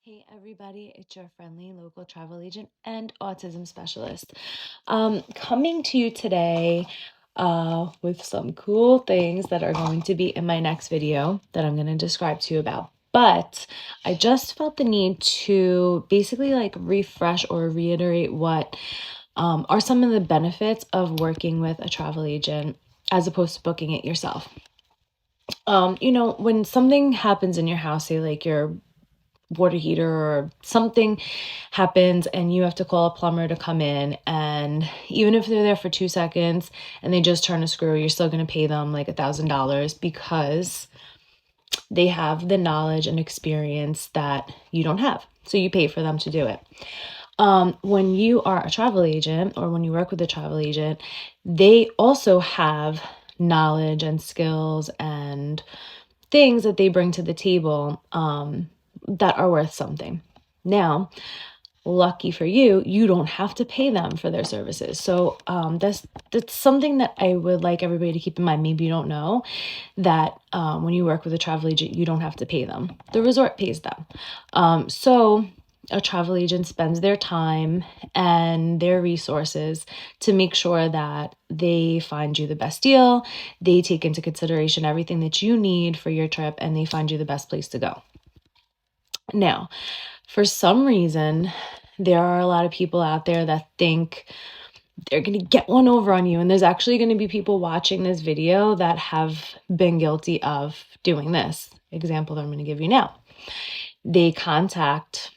Hey everybody, it's your friendly local travel agent and autism specialist. Coming to you today with some cool things that are going to be in my next video that I'm going to describe to you about. But I just felt the need to basically refresh or reiterate what are some of the benefits of working with a travel agent as opposed to booking it yourself. When something happens in your house, say like your water heater or something happens and you have to call a plumber to come in, and even if they're there for 2 seconds and they just turn a screw, you're still going to pay them like $1,000 because they have the knowledge and experience that you don't have, so you pay for them to do it. When you are a travel agent or when you work with a travel agent, they also have knowledge and skills and things that they bring to the table that are worth something. Now, lucky for you, you don't have to pay them for their services. So that's something that I would like everybody to keep in mind. Maybe you don't know that when you work with a travel agent, you don't have to pay them. The resort pays them. So a travel agent spends their time and their resources to make sure that they find you the best deal. They take into consideration everything that you need for your trip, and they find you the best place to go. Now, for some reason, there are a lot of people out there that think they're going to get one over on you. And there's actually going to be people watching this video that have been guilty of doing this example that I'm going to give you now. They contact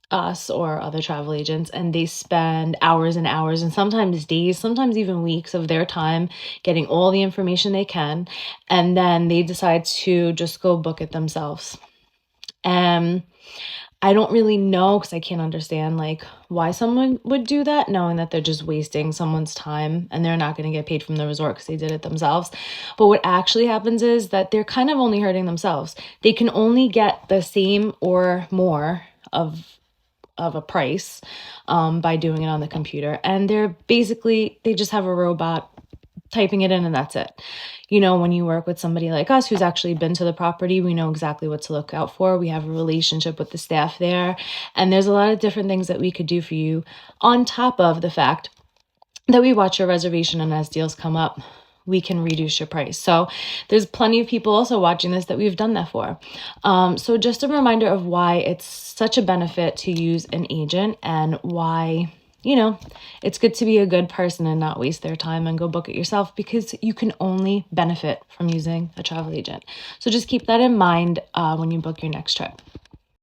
us or other travel agents and they spend hours and hours and sometimes days, sometimes even weeks of their time getting all the information they can. And then they decide to just go book it themselves. And I don't really know, because I can't understand why someone would do that, knowing that they're just wasting someone's time and they're not going to get paid from the resort because they did it themselves. But what actually happens is that they're kind of only hurting themselves. They can only get the same or more of a price by doing it on the computer. And they just have a robot typing it in and that's it. When you work with somebody like us who's actually been to the property, we know exactly what to look out for. We have a relationship with the staff there, and there's a lot of different things that we could do for you on top of the fact that we watch your reservation, and as deals come up, we can reduce your price. So there's plenty of people also watching this that we've done that for. So just a reminder of why it's such a benefit to use an agent and why it's good to be a good person and not waste their time and go book it yourself, because you can only benefit from using a travel agent. So just keep that in mind when you book your next trip.